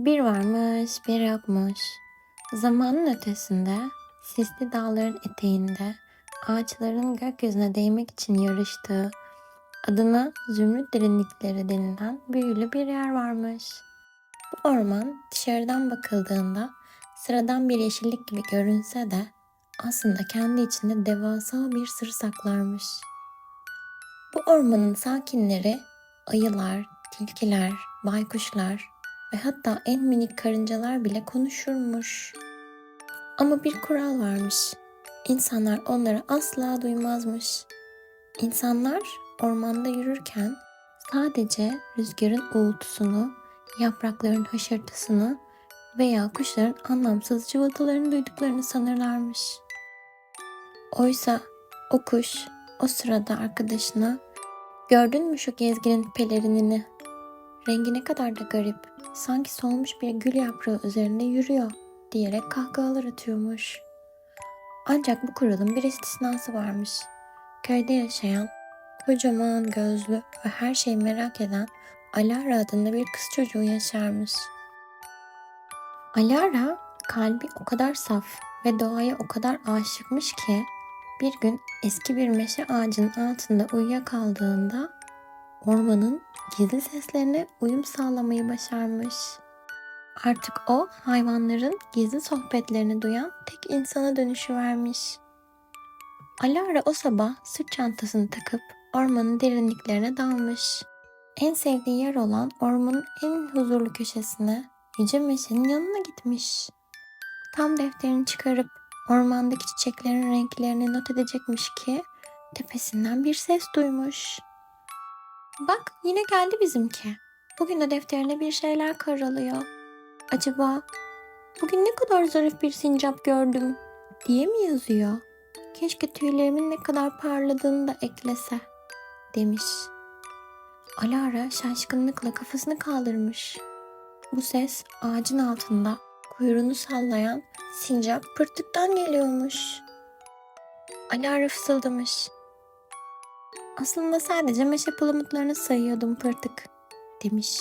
Bir varmış, bir yokmuş. Zamanın ötesinde, sisli dağların eteğinde, ağaçların gökyüzüne değmek için yarıştığı, adına zümrüt derinlikleri denilen büyülü bir yer varmış. Bu orman dışarıdan bakıldığında sıradan bir yeşillik gibi görünse de aslında kendi içinde devasa bir sır saklarmış. Bu ormanın sakinleri ayılar, tilkiler, baykuşlar ve hatta en minik karıncalar bile konuşurmuş. Ama bir kural varmış. İnsanlar onları asla duymazmış. İnsanlar ormanda yürürken sadece rüzgarın uğultusunu, yaprakların hışırtısını veya kuşların anlamsız cıvıltılarını duyduklarını sanırlarmış. Oysa o kuş o sırada arkadaşına "Gördün mü şu gezginin pelerinini? Rengi ne kadar da garip. Sanki solmuş bir gül yaprağı üzerinde yürüyor" diyerek kahkahalar atıyormuş. Ancak bu kuralın bir istisnası varmış. Köyde yaşayan, kocaman gözlü ve her şeyi merak eden Alara adında bir kız çocuğu yaşarmış. Alara kalbi o kadar saf ve doğaya o kadar aşıkmış ki bir gün eski bir meşe ağacının altında uyuyakaldığında ormanın gizli seslerine uyum sağlamayı başarmış. Artık o hayvanların gizli sohbetlerini duyan tek insana dönüşüvermiş. Alara o sabah sırt çantasını takıp ormanın derinliklerine dalmış. En sevdiği yer olan ormanın en huzurlu köşesine, yüce meşenin yanına gitmiş. Tam defterini çıkarıp ormandaki çiçeklerin renklerini not edecekmiş ki tepesinden bir ses duymuş. "Bak, yine geldi bizimki. Bugün de defterine bir şeyler karalıyor. Acaba bugün ne kadar zarif bir sincap gördüm diye mi yazıyor? Keşke tüylerimin ne kadar parladığını da eklese" demiş. Alara şaşkınlıkla kafasını kaldırmış. Bu ses ağacın altında kuyruğunu sallayan sincap Pırtık'tan geliyormuş. Alara fısıldamış. "Aslında sadece meşe palamutlarını sayıyordum Pırtık" demiş.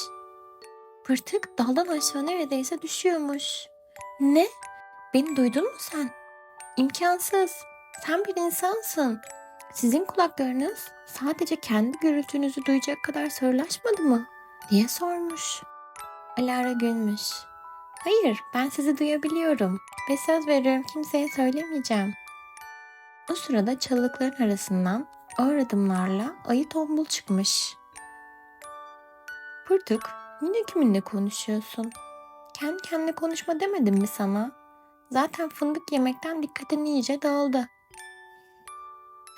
Pırtık daldan aşağı neredeyse düşüyormuş. "Ne? Beni duydun mu sen? İmkansız. Sen bir insansın. Sizin kulaklarınız sadece kendi gürültünüzü duyacak kadar sığırlaşmadı mı?" diye sormuş. Alara gülmüş. "Hayır, ben sizi duyabiliyorum ve söz veriyorum kimseye söylemeyeceğim." O sırada çalılıkların arasından ağır adımlarla ayı Tombul çıkmış. "Pırtık, yine kiminle konuşuyorsun? Kendi kendine konuşma demedim mi sana? Zaten fındık yemekten dikkatin iyice dağıldı."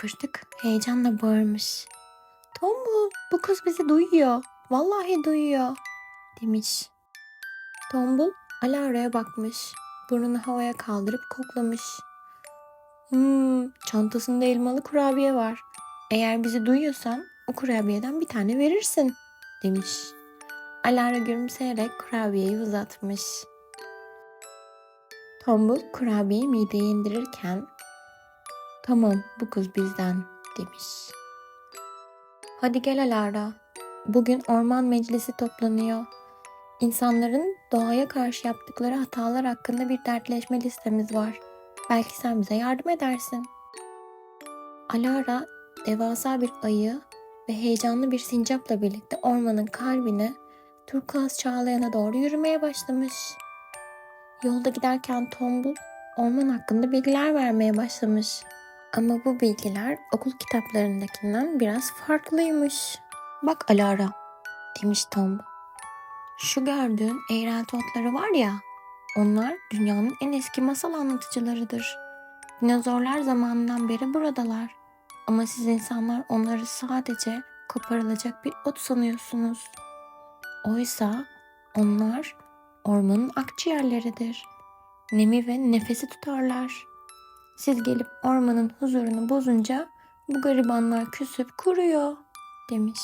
Pırtık heyecanla bağırmış. "Tombul, bu kız bizi duyuyor. Vallahi duyuyor" demiş. Tombul Alara'ya bakmış. Burnunu havaya kaldırıp koklamış. Çantasında elmalı kurabiye var. Eğer bizi duyuyorsan o kurabiyeden bir tane verirsin" demiş. Alara gülümseyerek kurabiyeyi uzatmış. Tombul kurabiyeyi mideye indirirken "Tamam, bu kız bizden" demiş. "Hadi gel Alara. Bugün orman meclisi toplanıyor. İnsanların doğaya karşı yaptıkları hatalar hakkında bir dertleşme listemiz var. Belki sen bize yardım edersin." Alara devasa bir ayı ve heyecanlı bir sincapla birlikte ormanın kalbine, turkuaz çağlayana doğru yürümeye başlamış. Yolda giderken Tombul orman hakkında bilgiler vermeye başlamış. Ama bu bilgiler okul kitaplarındakinden biraz farklıymış. "Bak Alara" demiş Tombul. "Şu gördüğün eğrelti otları var ya, onlar dünyanın en eski masal anlatıcılarıdır. Dinozorlar zamanından beri buradalar. Ama siz insanlar onları sadece koparılacak bir ot sanıyorsunuz. Oysa onlar ormanın akciğerleridir. Nemi ve nefesi tutarlar. Siz gelip ormanın huzurunu bozunca bu garibanlar küsüp kuruyor" demiş.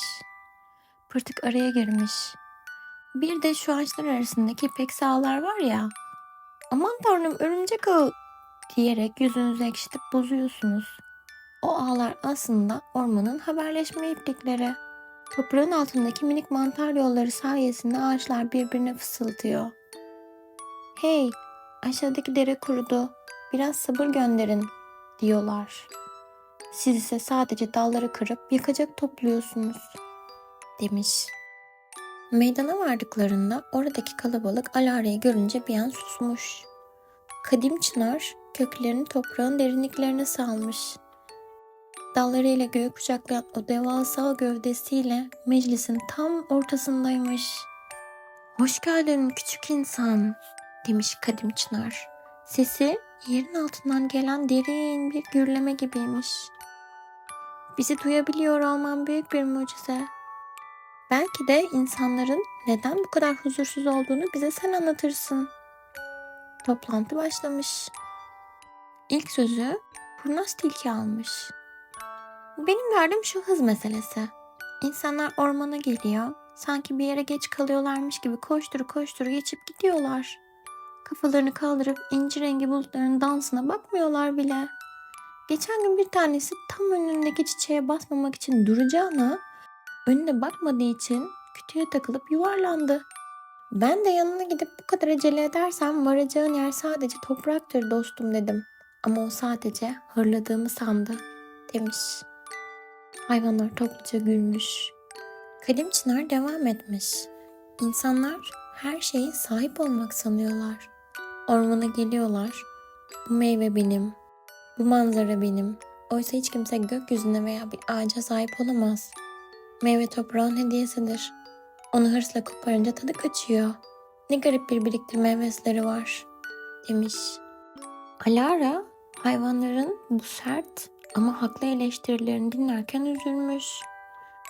Pırtık araya girmiş. "Bir de şu ağaçlar arasındaki ipek sağlar var ya, aman tanrım örümcek ağı diyerek yüzünüzü ekşitip bozuyorsunuz. O ağlar aslında ormanın haberleşme iplikleri. Toprağın altındaki minik mantar yolları sayesinde ağaçlar birbirine fısıldıyor. "Hey, aşağıdaki dere kurudu. Biraz sabır gönderin," diyorlar. "Siz ise sadece dalları kırıp yakacak topluyorsunuz," demiş. Meydana vardıklarında oradaki kalabalık Alara'yı görünce bir an susmuş. Kadim çınar köklerini toprağın derinliklerine salmış. Dallarıyla göğü kucaklayan o devasa gövdesiyle meclisin tam ortasındaymış. "Hoş geldin küçük insan," demiş kadim çınar. Sesi yerin altından gelen derin bir gürleme gibiymiş. "Bizi duyabiliyor olman büyük bir mucize. Belki de insanların neden bu kadar huzursuz olduğunu bize sen anlatırsın." Toplantı başlamış. İlk sözü kurnaz tilki almış. "Benim derdim şu hız meselesi. İnsanlar ormana geliyor, sanki bir yere geç kalıyorlarmış gibi koştur koştur geçip gidiyorlar. Kafalarını kaldırıp inci rengi bulutların dansına bakmıyorlar bile. Geçen gün bir tanesi tam önündeki çiçeğe basmamak için duracağına, önüne bakmadığı için kütüğe takılıp yuvarlandı. Ben de yanına gidip bu kadar acele edersem varacağın yer sadece topraktır dostum dedim. Ama o sadece hırladığımı sandı," demiş. Hayvanlar topluca gülmüş. Kadim çınar devam etmiş. "İnsanlar her şeye sahip olmak sanıyorlar. Ormana geliyorlar. Bu meyve benim, bu manzara benim. Oysa hiç kimse gökyüzüne veya bir ağaca sahip olamaz. Meyve toprağın hediyesidir. Onu hırsla koparınca tadı kaçıyor. Ne garip bir biriktirme hevesleri var," demiş. Alara hayvanların bu sert ama haklı eleştirilerini dinlerken üzülmüş.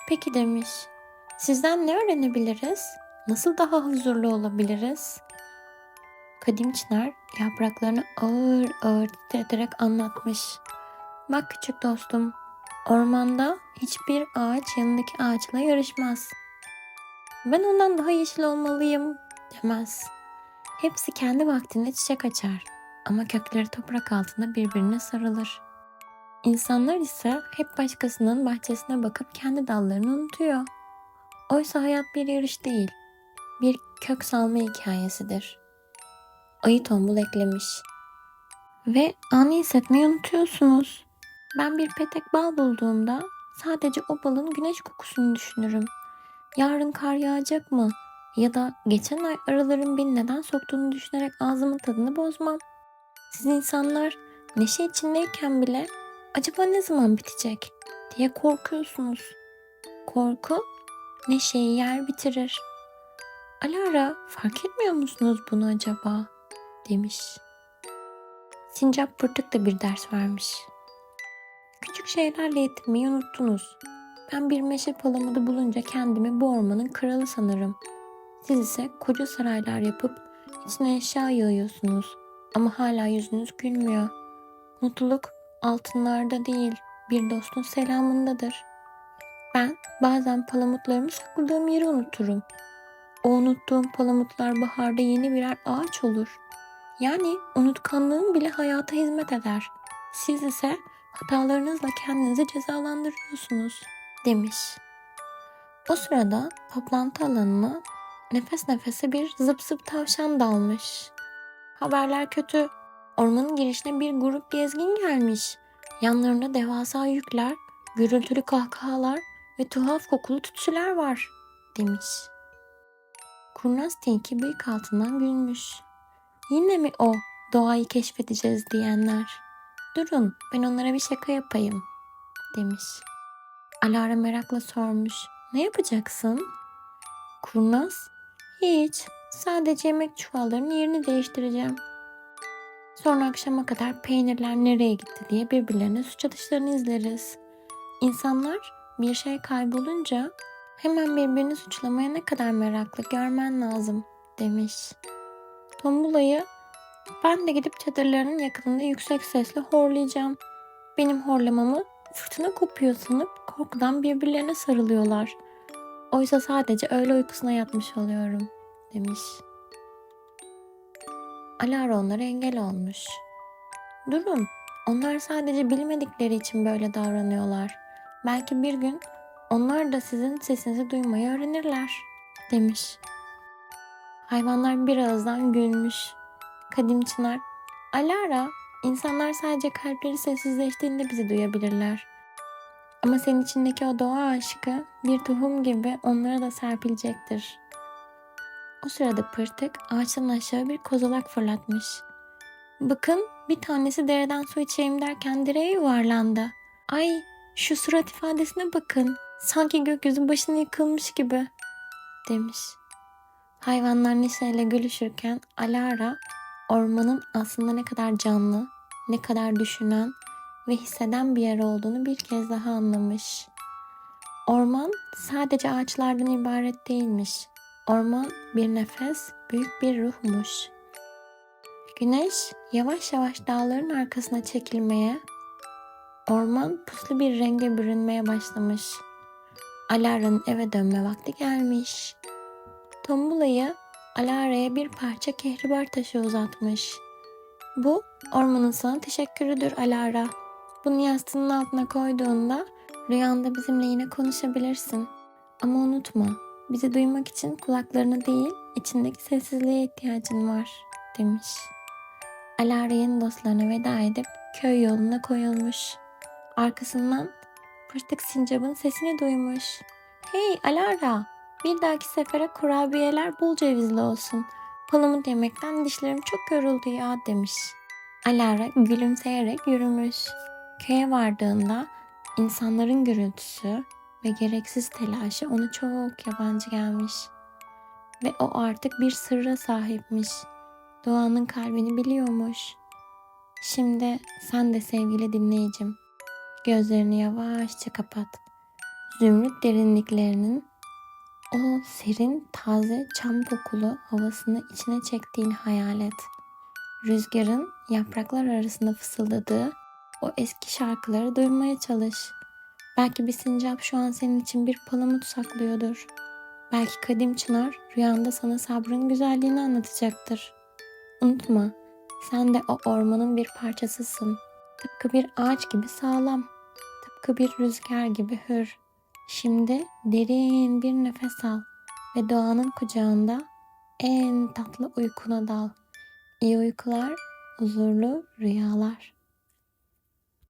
"Peki," demiş, "sizden ne öğrenebiliriz? Nasıl daha huzurlu olabiliriz?" Kadim çınar yapraklarını ağır ağır titreterek anlatmış. "Bak küçük dostum, ormanda hiçbir ağaç yanındaki ağaçla yarışmaz. Ben ondan daha yeşil olmalıyım demez. Hepsi kendi vaktinde çiçek açar ama kökleri toprak altında birbirine sarılır. İnsanlar ise hep başkasının bahçesine bakıp kendi dallarını unutuyor. Oysa hayat bir yarış değil, bir kök salma hikayesidir." Ayı tombul eklemiş. "Ve anı hissetmeyi unutuyorsunuz. Ben bir petek bal bulduğumda sadece o balın güneş kokusunu düşünürüm. Yarın kar yağacak mı? Ya da geçen ay arıların beni neden soktuğunu düşünerek ağzımın tadını bozmam. Siz insanlar neşe içindeyken bile acaba ne zaman bitecek diye korkuyorsunuz. Korku neşeyi yer bitirir. Alara, fark etmiyor musunuz bunu acaba?" demiş. Sincap Pırtık da bir ders vermiş. "Küçük şeylerle yetinmeyi unuttunuz. Ben bir meşe palamudu bulunca kendimi bu ormanın kralı sanırım. Siz ise koca saraylar yapıp içine eşya yığıyorsunuz ama hala yüzünüz gülmüyor. Mutluluk altınlarda değil, bir dostun selamındadır. Ben bazen palamutlarımı sakladığım yeri unuturum. O unuttuğum palamutlar baharda yeni birer ağaç olur. Yani unutkanlığım bile hayata hizmet eder. Siz ise hatalarınızla kendinizi cezalandırıyorsunuz," demiş. O sırada toplantı alanına nefes nefese bir zıp zıp tavşan dalmış. "Haberler kötü. Ormanın girişine bir grup gezgin gelmiş. Yanlarında devasa yükler, gürültülü kahkahalar ve tuhaf kokulu tütsüler var," demiş. Kurnaz tilki bıyık altından gülmüş. "Yine mi o doğayı keşfedeceğiz diyenler? Durun, ben onlara bir şaka yapayım," demiş. Alara merakla sormuş. "Ne yapacaksın?" Kurnaz, "Hiç, sadece yemek çuvallarının yerini değiştireceğim. Sonra akşama kadar peynirler nereye gitti diye birbirlerine suç atışlarını izleriz. İnsanlar bir şey kaybolunca hemen birbirini suçlamaya ne kadar meraklı görmen lazım," demiş. Tombul ayı, "Ben de gidip çadırlarının yakınında yüksek sesle horlayacağım. Benim horlamamı fırtına kopuyor sanıp korkudan birbirlerine sarılıyorlar. Oysa sadece öğle uykusuna yatmış oluyorum," demiş. Alara onlara engel olmuş. "Durun, onlar sadece bilmedikleri için böyle davranıyorlar. Belki bir gün onlar da sizin sesinizi duymayı öğrenirler," demiş. Hayvanlar bir ağızdan gülmüş. Kadim Çınar, Alara, insanlar sadece kalpleri sessizleştiğinde bizi duyabilirler. Ama senin içindeki o doğa aşkı bir tohum gibi onlara da serpilecektir. O sırada Pırtık ağaçtan aşağı bir kozalak fırlatmış. Bakın, bir tanesi dereden su içeyim derken direğe yuvarlandı. Ay, şu surat ifadesine bakın. Sanki gökyüzü başına yıkılmış gibi, demiş. Hayvanlar neşeyle gülüşürken Alara, ormanın aslında ne kadar canlı, ne kadar düşünen ve hisseden bir yer olduğunu bir kez daha anlamış. Orman sadece ağaçlardan ibaret değilmiş. Orman bir nefes, büyük bir ruhmuş. Güneş yavaş yavaş dağların arkasına çekilmeye, orman puslu bir renge bürünmeye başlamış. Alara'nın eve dönme vakti gelmiş. Tombulayı Alara'ya bir parça kehribar taşı uzatmış. Bu ormanın sana teşekkürüdür Alara. Bunu yastığının altına koyduğunda rüyanda bizimle yine konuşabilirsin. Ama unutma, bizi duymak için kulaklarına değil, içindeki sessizliğe ihtiyacın var, demiş. Alara yeni dostlarına veda edip köy yoluna koyulmuş. Arkasından Pırtık Sincap'ın sesini duymuş. Hey Alara, bir dahaki sefere kurabiyeler bol cevizli olsun. Palamut yemekten dişlerim çok yoruldu ya, demiş. Alara gülümseyerek yürümüş. Köye vardığında insanların gürültüsü ve gereksiz telaşı ona çok yabancı gelmiş. Ve o artık bir sırra sahipmiş. Doğanın kalbini biliyormuş. Şimdi sen de sevgili dinleyicim, gözlerini yavaşça kapat. Zümrüt derinliklerinin o serin, taze, çam kokulu havasını içine çektiğini hayal et. Rüzgarın yapraklar arasında fısıldadığı o eski şarkıları duymaya çalış. Belki bir sincap şu an senin için bir palamut saklıyordur. Belki kadim çınar rüyanda sana sabrın güzelliğini anlatacaktır. Unutma, sen de o ormanın bir parçasısın. Tıpkı bir ağaç gibi sağlam, tıpkı bir rüzgar gibi hür. Şimdi derin bir nefes al ve doğanın kucağında en tatlı uykuna dal. İyi uykular, huzurlu rüyalar.